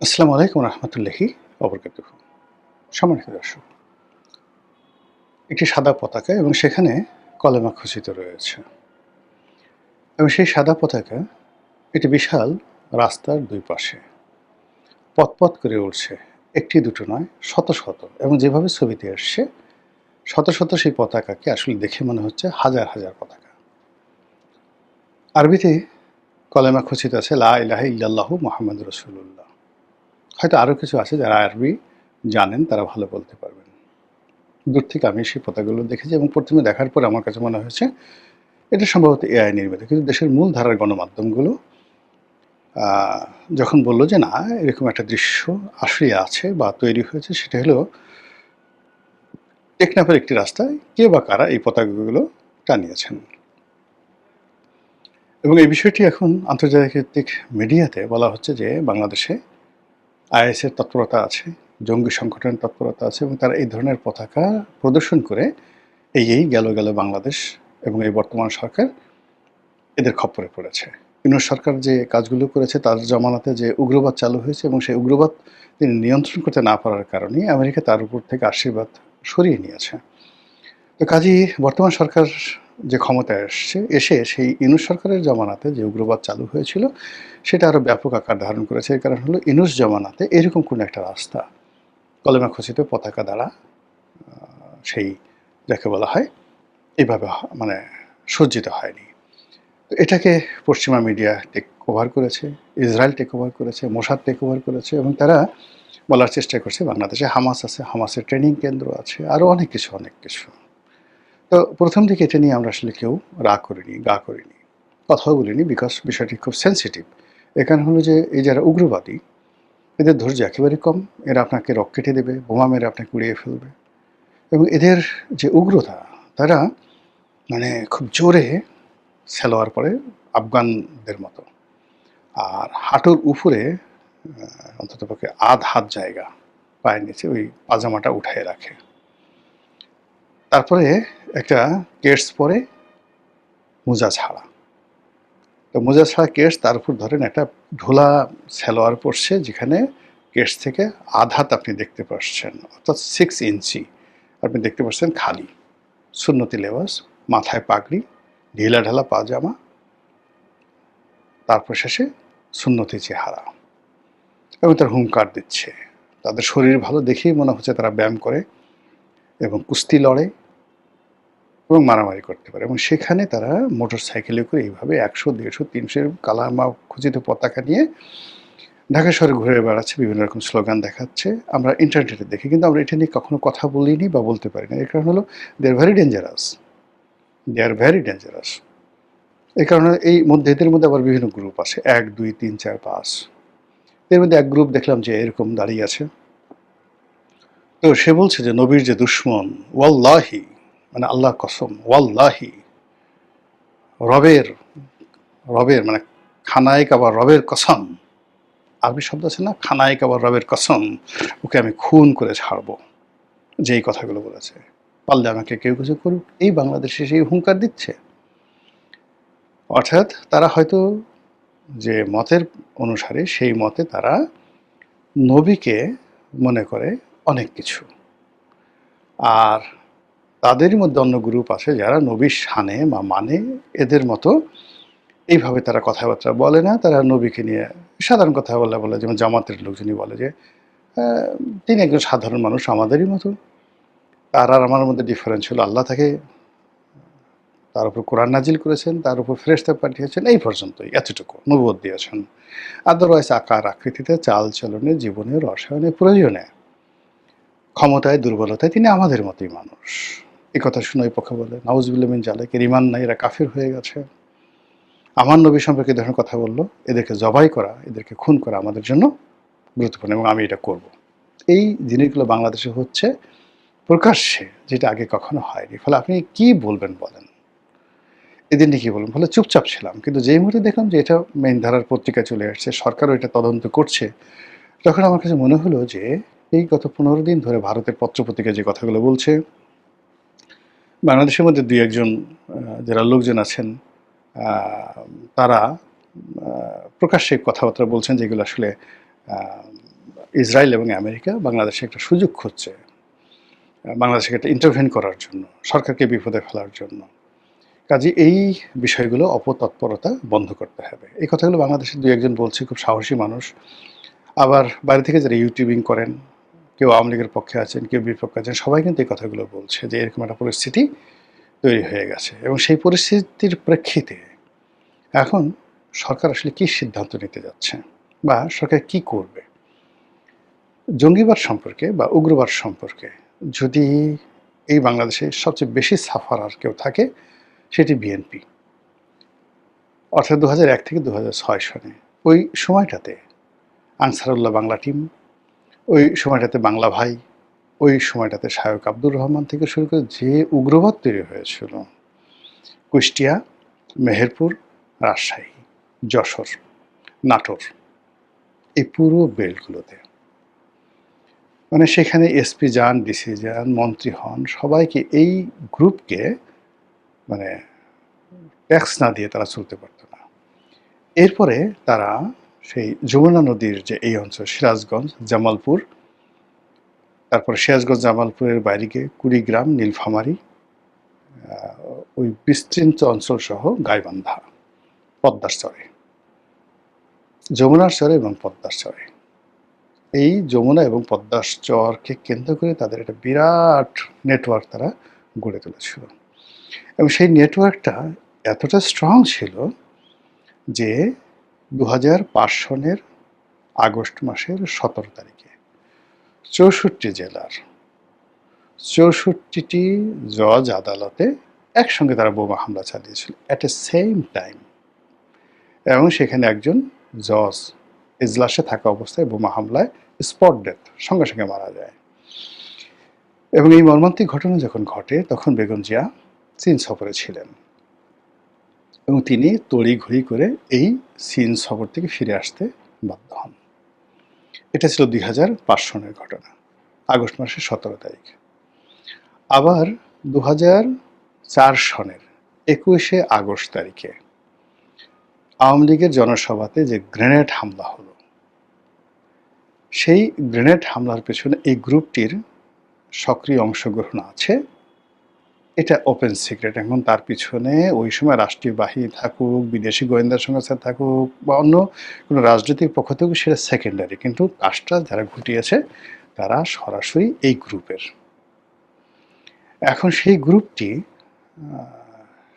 আসসালামু আলাইকুম রহমতুল্লাহি ওবরকাতুহ। সম্মানিত দর্শক, একটি সাদা পতাকা এবং সেখানে কলেমা খচিত রয়েছে এবং সেই সাদা পতাকা একটি বিশাল রাস্তার দুই পাশে পথ করে উড়ছে। একটি দুটো নয়, শত শত, এবং যেভাবে ছবিতে এসছে শত শত সেই পতাকাকে আসলে দেখে মনে হচ্ছে হাজার হাজার পতাকা। আরবিতে কলেমা খচিত আছে লা ইলাহা ইল্লাল্লাহু মুহাম্মাদুর রাসূলুল্লাহ। হয়তো আরও কিছু আছে যারা আরবি জানেন, তারা ভালো বলতে পারবেন। দূর থেকে আমি সেই পতাকাগুলো দেখেছি এবং প্রথমে দেখার পর আমার কাছে মনে হয়েছে এটা সম্ভবত এআই নির্মিত। কিন্তু দেশের মূল ধারার গণমাধ্যমগুলো আ যখন বলল যে না, এরকম একটা দৃশ্য আসলেই আছে বা তৈরি হয়েছে, সেটা হলো টেকনাফের একটি রাস্তায় কে বা কারা এই পতাকাগুলো টানিয়েছেন। এবং এই বিষয়টি এখন আন্তর্জাতিক মিডিয়াতে বলা হচ্ছে যে বাংলাদেশে আইএসের তৎপরতা আছে, জঙ্গি সংগঠনের তৎপরতা আছে এবং তারা এই ধরনের পতাকা প্রদর্শন করে এই গেল বাংলাদেশ এবং এই বর্তমান সরকার এদের খপ্পরে পড়েছে। ইউনূস সরকার যে কাজগুলো করেছে তার জমানাতে যে উগ্রবাদ চালু হয়েছে এবং সেই উগ্রবাদ তিনি নিয়ন্ত্রণ করতে না পারার কারণেই আমেরিকা তার উপর থেকে আশীর্বাদ সরিয়ে নিয়েছে। তো কাজেই বর্তমান সরকার যে ক্ষমতায় এসে সেই ইউনূস সরকারের জমানাতে যে উগ্রবাদ চালু হয়েছিল সেটা আরও ব্যাপক আকার ধারণ করেছে। এর কারণ হলো ইউনূস জমানাতে এরকম কোনো একটা রাস্তা কলেমা খচিত পতাকা দ্বারা সেই যাকে বলা হয় এইভাবে মানে সজ্জিত হয়নি। তো এটাকে পশ্চিমা মিডিয়া টেক ওভার করেছে, ইসরায়েল টেক ওভার করেছে, মোসাদ টেক ওভার করেছে এবং তারা বলার চেষ্টা করছে বাংলাদেশে হামাস আছে, হামাসের ট্রেনিং কেন্দ্র আছে, আরও অনেক কিছু অনেক কিছু। তো প্রথম দিকে এটা নিয়ে আমরা আসলে কেউ রাগ করিনি, গা করিনি, কথাও বলিনি, বিকজ বিষয়টি খুব সেন্সিটিভ। এ কারণ হলো যে এই যারা উগ্রবাদী এদের ধৈর্য একেবারে কম। এরা আপনাকে রকেটে দেবে, বোমা মেরে আপনাকে উড়িয়ে ফেলবে এবং এদের যে উগ্রতা, তারা মানে খুব জোরে সালোয়ার পরে আফগানদের মতো, আর হাঁটুর উপরে অন্ততপক্ষে আধ হাত জায়গা পায়ের নিচে ওই পাজামাটা উঠায় রাখে। তারপরে একটা কেডস পরে, মোজা ছাড়া। তো মোজা ছাড়া কেডস, তার উপর ধরেন একটা ঢোলা সালোয়ার পরছে যেখানে কেডস থেকে আধ হাত আপনি দেখতে পাচ্ছেন, অর্থাৎ 6 ইঞ্চি আপনি দেখতে পাচ্ছেন খালি। সুন্নতি লেবাস, মাথায় পাগড়ি, ঢিলা ঢালা পাজামা, তারপর শেষে সুন্নতি চেহারা এবং তার হুঙ্কার দিচ্ছে। তাদের শরীর ভালো দেখেই মনে হচ্ছে তারা ব্যায়াম করে এবং কুস্তি লড়ে এবং মারামারি করতে পারে এবং সেখানে তারা মোটর সাইকেলে করে এইভাবে 100, 150, 300 কালামা খচিত পতাকা নিয়ে ঢাকা শহরে ঘুরে বেড়াচ্ছে, বিভিন্ন রকম স্লোগান দেখাচ্ছে। আমরা ইন্টারনেটে দেখি, কিন্তু আমরা এটা নিয়ে কখনো কথা বলিনি বা বলতে পারি না। এর কারণ হলো they are very dangerous, they are very dangerous. এই কারণে এই মধ্যে এদের মধ্যে আবার বিভিন্ন গ্রুপ আছে, 1, 2, 3, 4, 5। এর মধ্যে এক গ্রুপ দেখলাম যে এরকম দাঁড়িয়ে আছে। তো সে বলছে যে নবীর যে দুশ্মন, ওয়াল্লাহি, মানে আল্লাহর কসম, ওয়াল্লাহি, রবের, রবের মানে খানায় কাবার রবের কসম, আরবি শব্দ আছে না, খানায় কাবার রবের কসম, ওকে আমি খুন করে ছাড়বো। যেই কথাগুলো বলেছে, পারলে আমাকে কেউ কিছু করুক, এই বাংলাদেশে সেই হুঙ্কার দিচ্ছে। অর্থাৎ তারা হয়তো যে মতের অনুসারে সেই মতে তারা নবীকে মনে করে অনেক কিছু, আর তাদেরই মধ্যে অন্য গ্রুপ আছে যারা নবীর শানে বা মানে এদের মতো এইভাবে তারা কথাবার্তা বলে না। তারা নবীকে নিয়ে সাধারণ কথা বলে, যেমন জামাতের লোকজনই বলে যে তিনি একজন সাধারণ মানুষ আমাদেরই মতো, তার আর আমার মধ্যে ডিফারেন্স হলো আল্লাহ তাকে, তার উপর কোরআন নাজিল করেছেন, তার উপর ফেরেশতা পাঠিয়েছেন, এই পর্যন্তই, এতটুকু নবুয়ত দিয়েছেন। আদারওয়াইজ আকার আকৃতিতে, চাল চলনে, জীবনে, রসায়নে, প্রয়োজনে, ক্ষমতায়, দুর্বলতায় তিনি আমাদের মতোই মানুষ। এই কথা শুনে ওই পক্ষে বলে নাউজুবিল্লাহ মিন জালিক, এর ঈমান নাই, এরা কাফির হয়ে গেছে। আমার নবী সম্পর্কে এই ধরনের কথা বললো, এদেরকে জবাই করা, এদেরকে খুন করা আমাদের জন্য গুরুত্বপূর্ণ এবং আমি এটা করব। এই জিনিসগুলো বাংলাদেশে হচ্ছে প্রকাশ্যে, যেটা আগে কখনো হয়নি। ফলে আপনি কি বলবেন বলেন, এদিন কি বলবেন? ফলে চুপচাপ ছিলাম। কিন্তু যেই মুহূর্তে দেখলাম যে এটা মেইন ধারার পত্রিকায় চলে আসছে, সরকারও এটা তদন্ত করছে, তখন আমার কাছে মনে হলো যে এই গত 15 দিন ধরে ভারতের পত্রপত্রিকায় যে কথাগুলো বলছে, বাংলাদেশের মধ্যে 2-1 জন যারা লোকজন আছেন, তারা প্রকাশ্যে কথাবার্তা বলছেন যেগুলো আসলে ইসরায়েল এবং আমেরিকা বাংলাদেশে একটা সুযোগ খুঁজছে বাংলাদেশকে একটা ইন্টারভেন করার জন্য, সরকারকে বিপদে ফেলার জন্য। কাজে এই বিষয়গুলো অপতৎপরতা বন্ধ করতে হবে। এই কথাগুলো বাংলাদেশের ২-১ জন বলছে, খুব সাহসী মানুষ। আবার বাইরে থেকে যারা ইউটিউবিং করেন, কেউ আওয়ামী লীগের পক্ষে আছেন, কেউ বিপক্ষে আছেন, সবাই কিন্তু এই কথাগুলো বলছে যে এরকম একটা পরিস্থিতি তৈরি হয়ে গেছে। এবং সেই পরিস্থিতির প্রেক্ষিতে এখন সরকার আসলে কী সিদ্ধান্ত নিতে যাচ্ছে বা সরকার কি করবে? জঙ্গিবাদ সম্পর্কে বা উগ্রবাদ সম্পর্কে যদি এই বাংলাদেশে সবচেয়ে বেশি সাফারার কেউ থাকে, সেটি বিএনপি। অর্থাৎ ২০০১ থেকে ২০০৬ সনে ওই সময়টাতে আনসারুল্লাহ বাংলা টিম, ওই সময়টাতে বাংলা ভাই, ওই সময়টাতে শায়ক আব্দুর রহমান থেকে শুরু করে যে উগ্রবাদ তৈরি হয়েছিল কুষ্টিয়া, মেহেরপুর, রাজশাহী, যশোর, নাটোর, এই পুরো বেল্টগুলোতে, মানে সেখানে এসপি যান, ডিসি যান, মন্ত্রী হন, সবাইকে এই গ্রুপকে মানে ট্যাক্স না দিয়ে তারা চলতে পারত না। এরপরে তারা সেই যমুনা নদীর যে এই অঞ্চল, সিরাজগঞ্জ, জামালপুর, তারপরে সিরাজগঞ্জ জামালপুরের বাইরে গিয়ে কুড়িগ্রাম, নীলফামারী, ওই বিস্তৃত অঞ্চল সহ গাইবান্ধা, পদ্মার চরে, যমুনার চরে এবং পদ্মার চরে, এই যমুনা এবং পদ্মার চরকে কেন্দ্র করে তাদের একটা বিরাট নেটওয়ার্ক তারা গড়ে তুলেছিল। এবং সেই নেটওয়ার্কটা এতটা স্ট্রং ছিল যে ২০০৫ সনের আগস্ট মাসের ১৭ তারিখে ৬৪ জেলার ৬৪টি জজ আদালতে একসঙ্গে তারা বোমা হামলা চালিয়েছিল অ্যাট এ সেম টাইম। এবং সেখানে একজন জজ এজলাসে থাকা অবস্থায় বোমা হামলায় স্পট ডেথ, সঙ্গে সঙ্গে মারা যায়। এবং এই মর্মান্তিক ঘটনা যখন ঘটে তখন বেগম জিয়া চীন সফরে ছিলেন এবং তিনি তড়িঘড়ি করে এই চীন সফর থেকে ফিরে আসতে বাধ্য হন। এটা ছিল ২০০৫ সনের ঘটনা, আগস্ট মাসের ১৭ তারিখ। আবার ২০০৪ সনের ২১শে আগস্ট তারিখে আওয়ামী লীগের জনসভাতে যে গ্রেনেড হামলা হলো, সেই গ্রেনেড হামলার পেছনে এই গ্রুপটির সক্রিয় অংশগ্রহণ আছে, এটা ওপেন সিক্রেট। এখন তার পিছনে ওই সময় রাষ্ট্রীয় বাহিনী থাকুক, বিদেশি গোয়েন্দা সংস্থা থাকুক বা অন্য কোনো রাজনৈতিক পক্ষ থাকুক, সেটা সেকেন্ডারি, কিন্তু কাজটা যারা ঘটিয়েছে তারা সরাসরি এই গ্রুপের। এখন সেই গ্রুপটি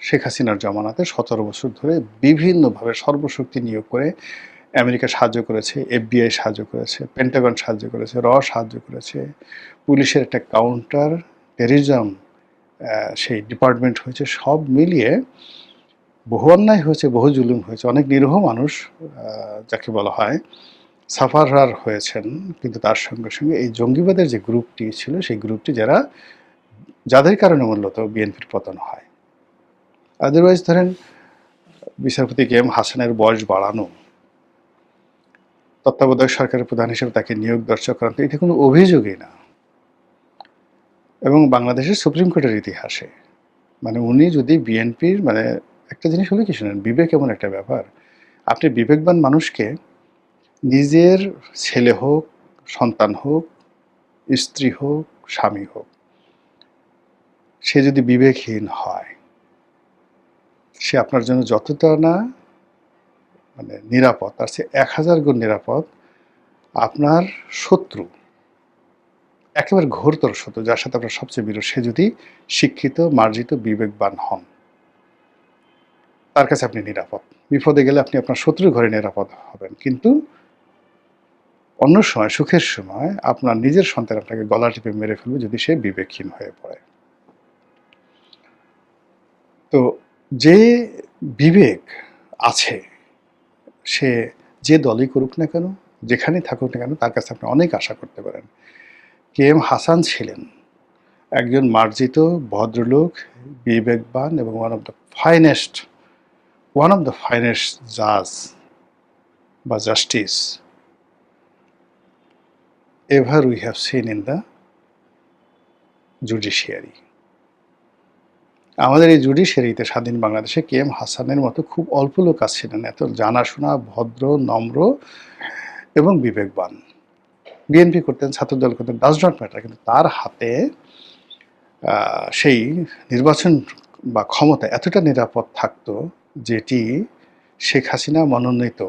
শেখ হাসিনার জমানাতে ১৭ বছর ধরে বিভিন্নভাবে সর্বশক্তি নিয়োগ করে আমেরিকা সাহায্য করেছে, FBI সাহায্য করেছে, পেন্টাগন সাহায্য করেছে, সাহায্য করেছে, পুলিশের একটা কাউন্টার টেররিজম সেই ডিপার্টমেন্ট হয়েছে। সব মিলিয়ে বহু অন্যায় হয়েছে, বহু জুলুম হয়েছে, অনেক নিরীহ মানুষ যাকে বলা হয় সাফারার হয়েছেন। কিন্তু তার সঙ্গে সঙ্গে এই জঙ্গিবাদের যে গ্রুপটি ছিল, সেই গ্রুপটি যাদের কারণে মূলত বিএনপির পতন হয়। আদারওয়াইজ ধরেন বিচারপতি KM হাসানের বয়স বাড়ানো, তত্ত্বাবধায়ক সরকারের প্রধান হিসেবে তাকে নিয়োগ দেওয়া করানো, এটা কোনো অভিযোগই না। এবং বাংলাদেশের সুপ্রিম কোর্টের ইতিহাসে মানে উনি যদি বিএনপির একটা জিনিস হলে কি শুনেন, বিবেক এমন একটা ব্যাপার, আপনি বিবেকবান মানুষকে নিজের ছেলে হোক, সন্তান হোক, স্ত্রী হোক, স্বামী হোক, সে যদি বিবেকহীন হয়, সে আপনার জন্য যতটা না নিরাপদ, তার চেয়ে ১০০০ গুণ নিরাপদ আপনার শত্রু, একেবারে ঘোরতর শত্রু, যার সাথে আপনার সবচেয়ে বিরোধ, সে যদি শিক্ষিত, মার্জিত, বিবেকবান হন, তার কাছে আপনি নিরাপদ। বিপদে গেলে আপনি আপনার শত্রুর ঘরে নিরাপদ হবেন, কিন্তু অন্য সময়, সুখের সময় আপনার নিজের সন্তান আপনাকে গলা টিপে মেরে ফেলবে যদি সে বিবেকহীন হয়ে পড়ে। তো যে বিবেক আছে, সে যে দলই করুক না কেন, যেখানেই থাকুক না কেন, তার কাছে আপনি অনেক আশা করতে পারেন। KM হাসান ছিলেন একজন মার্জিত ভদ্রলোক, বিবেকবান এবং ওয়ান অফ দ্য ফাইনেস্ট জাজ বা justice ever we have seen in the judiciary. আমাদের এই জুডিশিয়ারিতে স্বাধীন বাংলাদেশে KM হাসানের মতো খুব অল্প লোক আছিলেন এত জানাশোনা, ভদ্র, নম্র এবং বিবেকবান। বিএনপি করতেন, ছাত্রদল করতেন, ডাজ নট ম্যাটার, কিন্তু তার হাতে সেই নির্বাচন বা ক্ষমতা এতটা নিরাপদ থাকতো, যেটি শেখ হাসিনা মনোনীত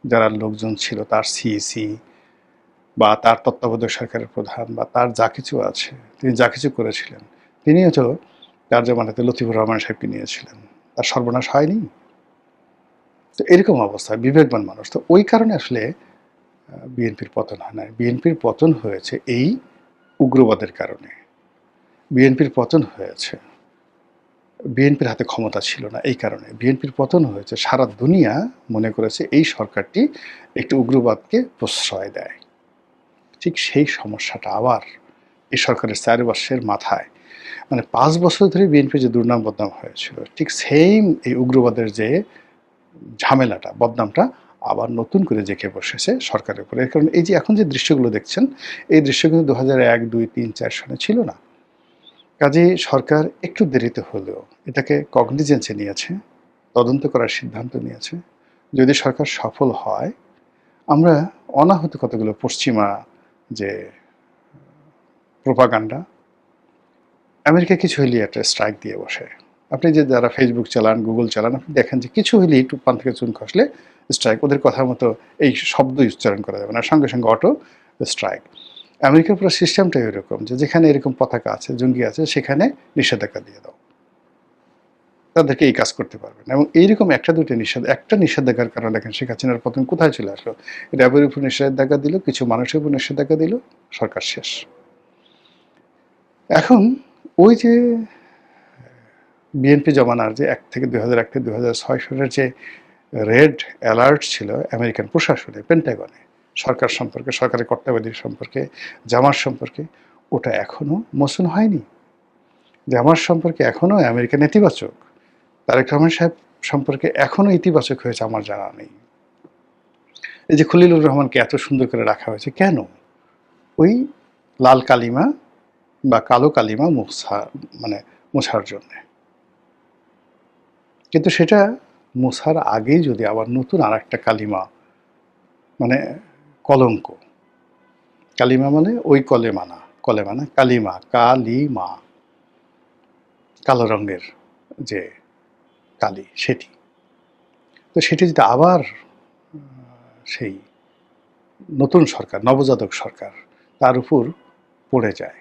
যারা লোকজন ছিল, তার সিইসি বা তার তত্ত্বাবধায়ক সরকারের প্রধান বা তার যা কিছু আছে, তিনি যা কিছু করেছিলেন, তিনিও তো তার জামানাতে লতিফুর রহমান সাহেবকে নিয়েছিলেন, তার সর্বনাশ হয়নি? তো এরকম অবস্থা, বিবেকবান মানুষ। তো ওই কারণে আসলে বিএনপির পতন হয় না। বিএনপির পতন হয়েছে এই উগ্রবাদের কারণে। বিএনপির পতন হয়েছে, বিএনপির হাতে ক্ষমতা ছিল না এই কারণে। বিএনপির পতন হয়েছে, সারা দুনিয়া মনে করেছে এই সরকারটি একটি উগ্রবাদকে প্রশ্রয় দেয়। ঠিক সেই সমস্যাটা আবার এই সরকারের ৪ বর্ষের মাথায়, মানে ৫ বছর ধরে বিএনপি যে দুর্নাম বদনাম হয়েছিল, ঠিক সেম এই উগ্রবাদের যে ঝামেলাটা, বদনামটা আবার নতুন করে জেঁকে বসেছে সরকারের উপরে। এর কারণে এই যে এখন যে দৃশ্যগুলো দেখছেন, এই দৃশ্য কিন্তু ২০০১, ২, ৩, ৪ সনে ছিল না। কাজেই সরকার একটু দেরিতে হলেও এটাকে কগনিজেন্সে নিয়েছে, তদন্ত করার সিদ্ধান্ত নিয়েছে। যদি সরকার সফল হয়, আমরা অনাহূত কতগুলো পশ্চিমা যে প্রোপাগান্ডা, আমেরিকা কিছু হইলেই একটা স্ট্রাইক দিয়ে বসে। আপনি যে যারা ফেসবুক চালান, গুগল চালান, আপনি দেখেন যে কিছু হইলেই একটু পান থেকে চুন খসলে স্ট্রাইক। ওদের কথার মতো এই শব্দ উচ্চারণ করা যাবে না, সঙ্গে সঙ্গে অটো স্ট্রাইক। আমেরিকার পুরো সিস্টেমটাই এরকম যে যেখানে এরকম পতাকা আছে, জঙ্গি আছে, সেখানে নিষেধাজ্ঞা দিয়ে দাও, তাদেরকে এই কাজ করতে পারবেন। এবং এইরকম একটা নিষেধাজ্ঞার কারণে দেখেন শেখ হাসিনার পতন কোথায় চলে আসলো। র্যাবের উপর নিষেধাজ্ঞা দিল, কিছু মানুষের উপর নিষেধাজ্ঞা দিল, সরকার শেষ। এখন ওই যে বিএনপি জমানার যে ২০০১ থেকে ২০০৬ সালের যে রেড অ্যালার্ট ছিল আমেরিকান প্রশাসনে, পেন্টাগনে, সরকার সম্পর্কে, সরকারের কর্তাবাদীর সম্পর্কে, জামাত সম্পর্কে, ওটা এখনও মোচন হয়নি। জামাত সম্পর্কে এখনও আমেরিকা নেতিবাচক, তারেক রহমান সাহেব সম্পর্কে এখনও ইতিবাচক হয়েছে আমার জানা নেই। এই যে খলিলুর রহমানকে এত সুন্দর করে রাখা হয়েছে কেন? ওই লাল কালিমা বা কালো কালিমা মোছার জন্যে। কিন্তু সেটা মোছার আগেই যদি আবার নতুন আর একটা কালিমা, মানে কলঙ্ক, কালিমা মানে ওই কলেমা না, কালিমা, কালিমা, কালো রঙের যে কালি, সেটি। তো সেটি যদি আবার সেই নতুন সরকার, নবজাতক সরকার, তার উপর পড়ে যায়,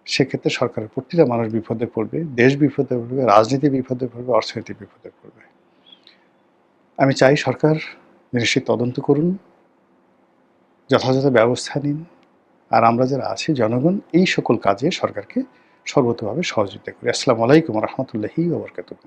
সেক্ষেত্রে সরকারের প্রতিটা মানুষ বিপদে পড়বে, দেশ বিপদে পড়বে, রাজনীতি বিপদে পড়বে, অর্থনীতি বিপদে পড়বে। আমি চাই সরকার নিশ্চিত তদন্ত করুন, যথাযথ ব্যবস্থা নিন, আর আমরা যারা আছি জনগণ এই সকল কাজে সরকারকে সর্বতভাবে সহযোগিতা করি। আসসালামু আলাইকুম রহমতুল্লাহি ওয়া বারাকাতুহু।